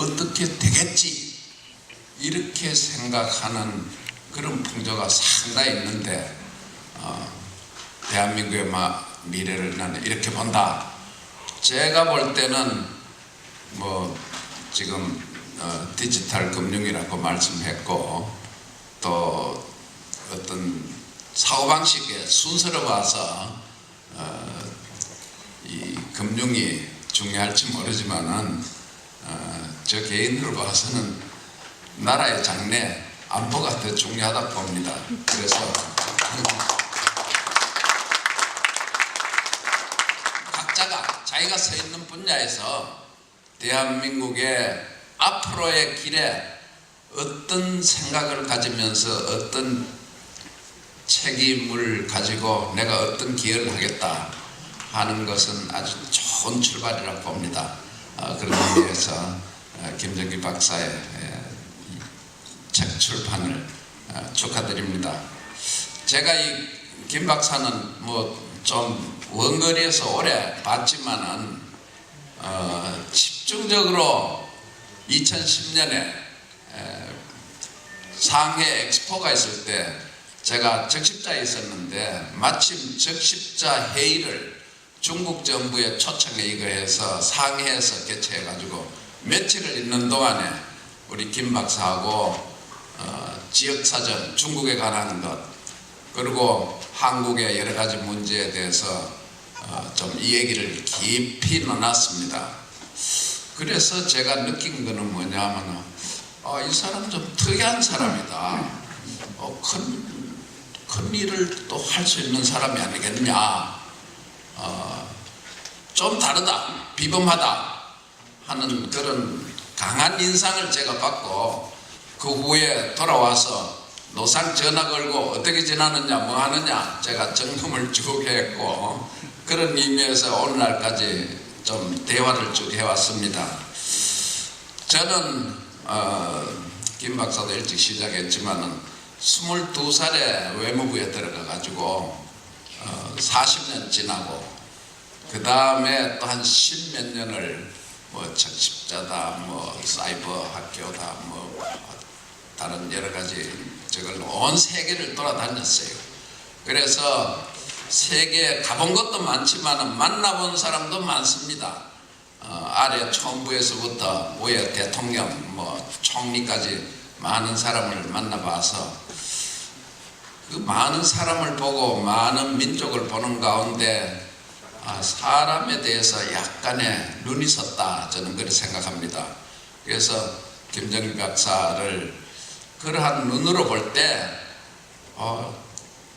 어떻게 되겠지 이렇게 생각하는 그런 풍조가 상당히 있는데 대한민국의 미래를 나는 이렇게 본다. 제가 볼 때는 뭐 지금 디지털 금융이라고 말씀했고 또 어떤 사고방식의 순서로 봐서 이 금융이 중요할지 모르지만은 저 개인으로 봐서는 나라의 장래 안보가 더 중요하다 봅니다. 그래서 각자가 자기가 서 있는 분야에서 대한민국의 앞으로의 길에 어떤 생각을 가지면서 어떤 책임을 가지고 내가 어떤 기여를 하겠다 하는 것은 아주 좋은 출발이라고 봅니다. 그런 의미에서 김정기 박사의 책 출판을 축하드립니다. 제가 이 김 박사는 뭐 좀 원거리에서 오래 봤지만은 집중적으로 2010년에 상해 엑스포가 있을 때 제가 적십자에 있었는데 마침 적십자 회의를 중국 정부의 초청에 의거해서 상해에서 개최해가지고 며칠을 있는 동안에 우리 김 박사하고 지역사전, 중국에 관한 것 그리고 한국의 여러 가지 문제에 대해서 좀 이 얘기를 깊이 나눴습니다. 그래서 제가 느낀 거는 뭐냐면 이 사람 좀 특이한 사람이다. 큰 일을 또 할 수 있는 사람이 아니겠냐. 좀 다르다, 비범하다 하는 그런 강한 인상을 제가 받고 그 후에 돌아와서 노상 전화 걸고 어떻게 지나느냐 뭐 하느냐 제가 점검을 쭉 했고 그런 의미에서 오늘날까지 좀 대화를 쭉 해왔습니다. 저는 김 박사도 일찍 시작했지만은 22살에 외무부에 들어가 가지고 40년 지나고 그 다음에 또 한 10몇 년을 뭐 적십자다 뭐 사이버 학교다 뭐 다른 여러 가지 저걸 온 세계를 돌아다녔어요. 그래서 세계에 가본 것도 많지만 만나본 사람도 많습니다. 아래 총부에서부터 위에 대통령 뭐 총리까지 많은 사람을 만나봐서 그 많은 사람을 보고 많은 민족을 보는 가운데 사람에 대해서 약간의 눈이 섰다 저는 그렇게 생각합니다. 그래서 김정기 박사를 그러한 눈으로 볼 때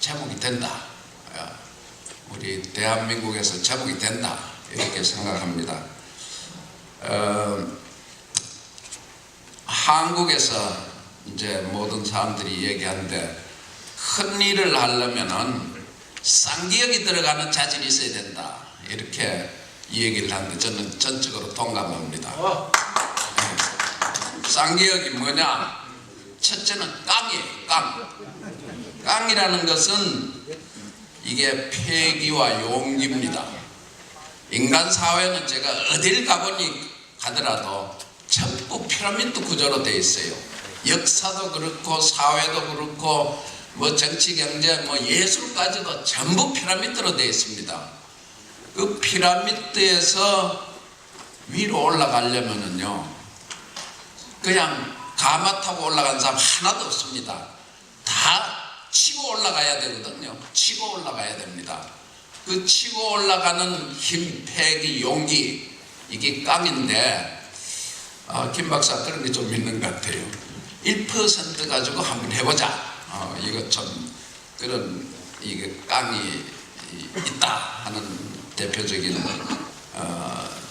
제목이 된다. 우리 대한민국에서 제목이 된다 이렇게 생각합니다. 한국에서 이제 모든 사람들이 얘기하는데 큰 일을 하려면은 쌍기역이 들어가는 자질이 있어야 된다 이렇게 얘기를 하는데 저는 전적으로 동감합니다. 쌍기역이 뭐냐? 첫째는 깡이에요. 깡이라는 것은 이게 폐기와 용기입니다. 인간 사회는 제가 어딜 가더라도 전부 피라미드 구조로 되어 있어요. 역사도 그렇고 사회도 그렇고 뭐 정치 경제 뭐 예술까지도 전부 피라미드로 되어 있습니다. 그 피라미드에서 위로 올라가려면은요 그냥 가마 타고 올라간 사람 하나도 없습니다. 다 치고 올라가야 되거든요. 치고 올라가야 됩니다. 그 치고 올라가는 힘, 패기, 용기 이게 깡인데 김 박사 그런 게 좀 있는 것 같아요. 1% 가지고 한번 해보자. 이거 좀 그런 이게 깡이 있다 하는 대표적인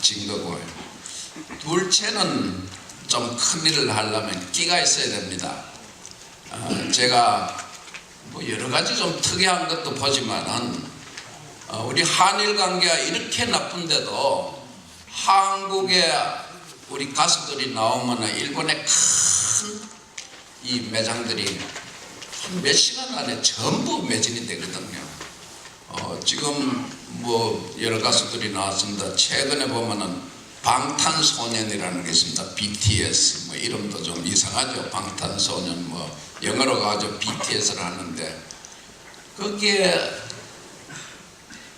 증거고요. 둘째는 좀 큰 일을 하려면 끼가 있어야 됩니다. 제가 뭐 여러 가지 좀 특이한 것도 보지만은 우리 한일 관계가 이렇게 나쁜데도 한국에 우리 가수들이 나오면은 일본의 큰 이 매장들이 한 몇 시간 안에 전부 매진이 되거든요. 지금 뭐 여러 가수들이 나왔습니다. 최근에 보면은 방탄소년이라는 게 있습니다. BTS 뭐 이름도 좀 이상하죠. 방탄소년 뭐 영어로 가지고 BTS를 하는데 거기에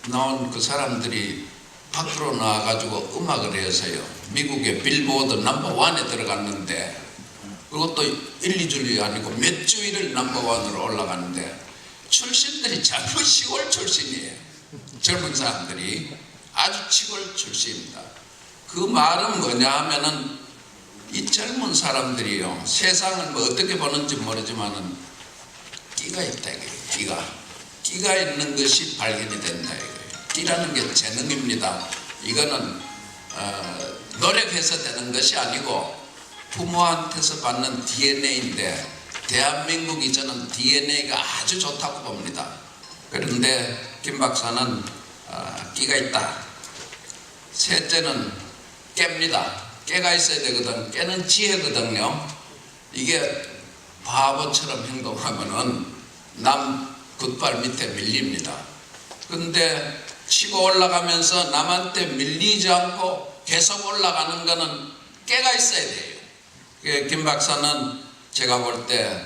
나온 그 사람들이 밖으로 나와가지고 음악을 해서요 미국의 빌보드 넘버1에 들어갔는데 그것도 1, 2주일이 아니고 몇 주일을 넘버1으로 올라갔는데 출신들이 전부 시골 출신이에요. 젊은 사람들이 아주 시골 출신입니다. 그 말은 뭐냐 하면은 이 젊은 사람들이요 세상을 뭐 어떻게 보는지 모르지만은 끼가 있다 이거예요. 끼가 있는 것이 발견이 된다 이거예요. 끼라는 게 재능입니다. 이거는 노력해서 되는 것이 아니고 부모한테서 받는 DNA인데 대한민국이 저는 DNA가 아주 좋다고 봅니다. 그런데 김 박사는 끼가 있다. 셋째는 깨입니다. 깨가 있어야 되거든. 깨는 지혜거든요. 이게 바보처럼 행동하면은 남 굿발 밑에 밀립니다. 근데 치고 올라가면서 남한테 밀리지 않고 계속 올라가는 거는 깨가 있어야 돼요. 김 박사는 제가 볼 때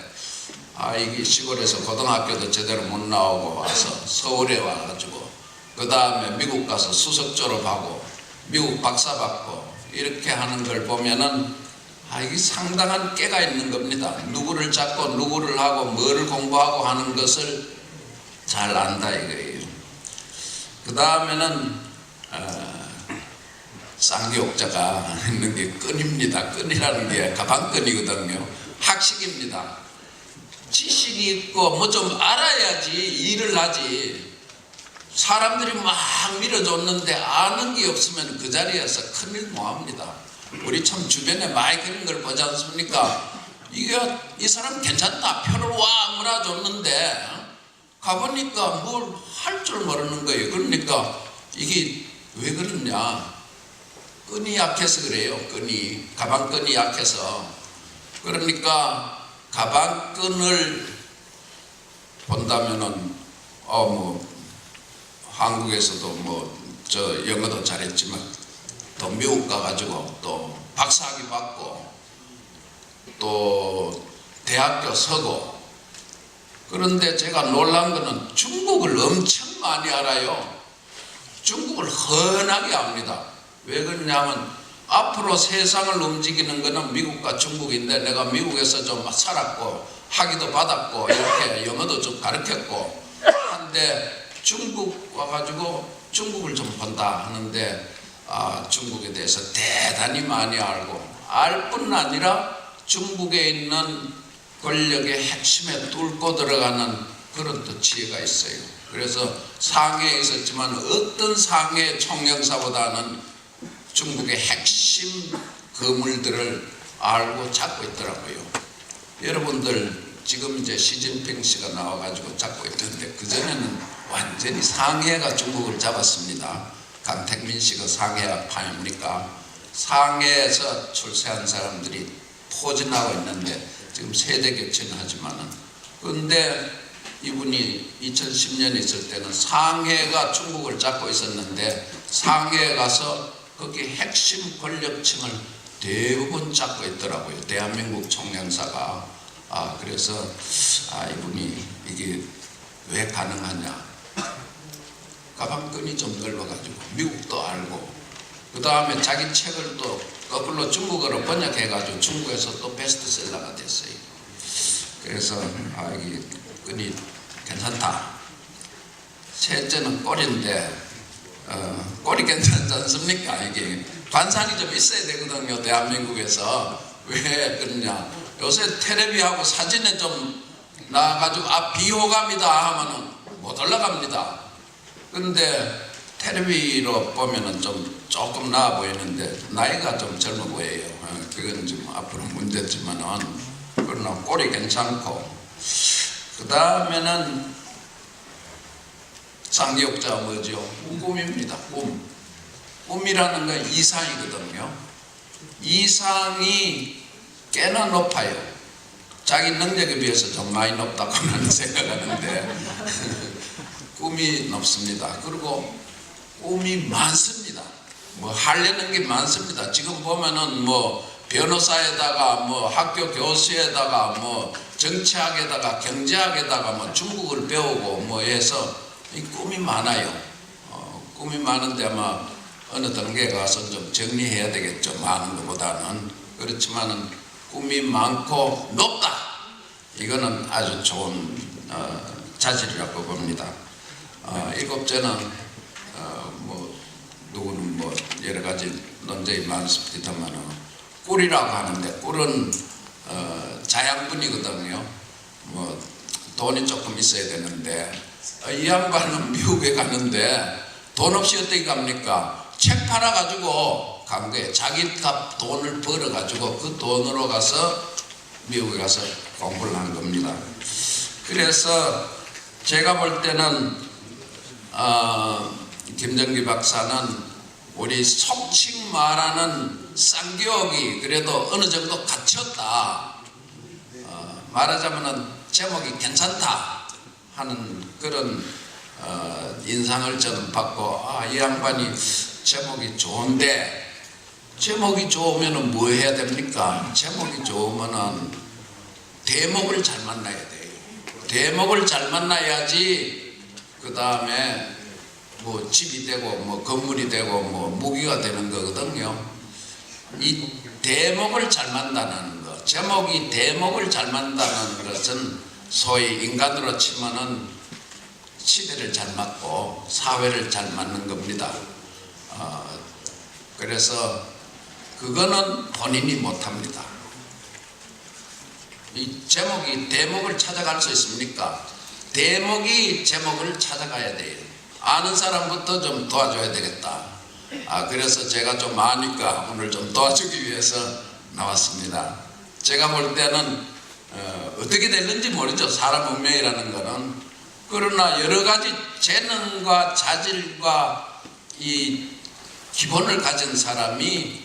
이게 시골에서 고등학교도 제대로 못 나오고 와서 서울에 와가지고 그 다음에 미국 가서 수석 졸업하고 미국 박사 받고 이렇게 하는 걸 보면은 이게 상당한 깨가 있는 겁니다. 누구를 잡고 누구를 하고 뭐를 공부하고 하는 것을 잘 안다 이거예요. 그 다음에는 쌍기옥자가 있는 게 끈입니다. 끈이라는 게 가방끈이거든요. 학식입니다. 지식이 있고 뭐 좀 알아야지 일을 하지. 사람들이 막 밀어줬는데 아는 게 없으면 그 자리에서 큰일 뭐합니다. 우리 참 주변에 많이 그런 걸 보지 않습니까? 이 사람 괜찮다. 표를 와 몰아줬는데 가보니까 뭘 할 줄 모르는 거예요. 그러니까 이게 왜 그러냐? 끈이 약해서 그래요. 가방끈이 약해서. 그러니까 가방끈을 본다면은 한국에서도 저 영어도 잘했지만 또 미국 가가지고 또 박사학위 받고 또 대학교 서고. 그런데 제가 놀란 거는 중국을 엄청 많이 알아요. 중국을 흔하게 압니다. 왜 그러냐면 앞으로 세상을 움직이는 거는 미국과 중국인데 내가 미국에서 좀 살았고 학위도 받았고 이렇게 영어도 좀 가르쳤고 한데 중국 와가지고 중국을 좀 본다 하는데 중국에 대해서 대단히 많이 알고 알 뿐 아니라 중국에 있는 권력의 핵심에 뚫고 들어가는 그런 또 지혜가 있어요. 그래서 상해에 있었지만 어떤 상해 총영사보다는 중국의 핵심 거물들을 알고 잡고 있더라고요. 여러분들 지금 이제 시진핑 씨가 나와가지고 잡고 있는데 그전에는 완전히 상해가 중국을 잡았습니다. 강택민 씨가 상해 파입니까? 상해에서 출세한 사람들이 포진하고 있는데 지금 세대 교체는 하지만은 그런데 이분이 2010년에 있을 때는 상해가 중국을 잡고 있었는데 상해에 가서 거기 핵심 권력층을 대부분 잡고 있더라고요. 대한민국 총영사가. 그래서 이분이 이게 왜 가능하냐. 가방끈이 좀 넓어가지고 미국도 알고 그 다음에 자기 책을 또 거꾸로 중국어로 번역해가지고 중국에서 또 베스트셀러가 됐어요. 그래서 이게 끈이 괜찮다. 셋째는 꼬리인데 꼬리 괜찮지 않습니까? 이게 관상이 좀 있어야 되거든요. 대한민국에서. 왜 그러냐. 요새 텔레비하고 사진에 좀 나와가지고 비호감이다 하면은 못 올라갑니다. 근데 텔레비로 보면은 좀 조금 나아 보이는데 나이가 좀 젊어 보여요. 그건 좀 앞으로 문제지만은 그러나 꼬리 괜찮고 그 다음에는 쌍기옥자가 뭐죠? 꿈입니다. 꿈이라는 건 이상이거든요. 이상이 꽤나 높아요. 자기 능력에 비해서 좀 많이 높다고는 생각하는데 꿈이 높습니다. 그리고 꿈이 많습니다. 뭐 하려는 게 많습니다. 지금 보면은 뭐 변호사에다가 뭐 학교 교수에다가 뭐 정치학에다가 경제학에다가 뭐 중국을 배우고 뭐 해서 이 꿈이 많아요. 꿈이 많은데 아마 어느 단계에 가서 좀 정리해야 되겠죠. 많은 것보다는. 그렇지만은 꿈이 많고 높다. 이거는 아주 좋은 자질이라고 봅니다. 일곱째는 뭐 누구는 뭐 여러 가지 논쟁이 많습니다만은 꿀이라고 하는데 꿀은 자양분이거든요. 뭐 돈이 조금 있어야 되는데 이 양반은 미국에 가는데 돈 없이 어떻게 갑니까? 책 팔아가지고 간 거예요. 자기가 돈을 벌어가지고 그 돈으로 가서 미국에 가서 공부를 한 겁니다. 그래서 제가 볼 때는 김정기 박사는 우리 속칭 말하는 쌍교육이 그래도 어느 정도 갖췄다. 말하자면은 제목이 괜찮다 하는 그런 인상을 저는 받고 이 양반이 제목이 좋은데 제목이 좋으면은 뭐 해야 됩니까? 제목이 좋으면은 대목을 잘 만나야 돼요. 대목을 잘 만나야지 그 다음에 뭐 집이 되고 뭐 건물이 되고 뭐 무기가 되는 거거든요. 이 대목을 잘 만나는 것, 제목이 대목을 잘 만나는 것은 소위 인간으로 치면은 시대를 잘 맞고 사회를 잘 맞는 겁니다. 그래서 그거는 본인이 못합니다. 이 제목이 대목을 찾아갈 수 있습니까? 대목이 제목을 찾아가야 돼요. 아는 사람부터 좀 도와줘야 되겠다. 그래서 제가 좀 아니까 오늘 좀 도와주기 위해서 나왔습니다. 제가 볼 때는 어떻게 됐는지 모르죠. 사람 운명이라는 거는. 그러나 여러 가지 재능과 자질과 이 기본을 가진 사람이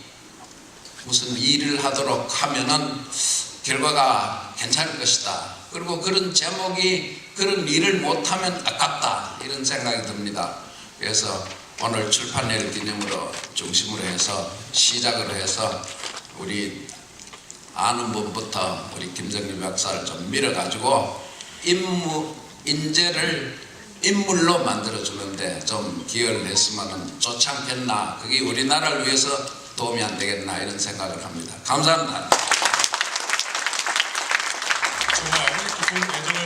무슨 일을 하도록 하면은 결과가 괜찮을 것이다. 그리고 그런 제목이 그런 일을 못하면 아깝다. 이런 생각이 듭니다. 그래서 오늘 출판일 기념으로 중심으로 해서 시작을 해서 우리 아는 분부터 우리 김정기 박사를 좀 밀어가지고 인재를 인물로 만들어주는데 좀 기여를 했으면 좋지 않겠나. 그게 우리나라를 위해서 도움이 안 되겠나 이런 생각을 합니다. 감사합니다. 정말 깊은 애정을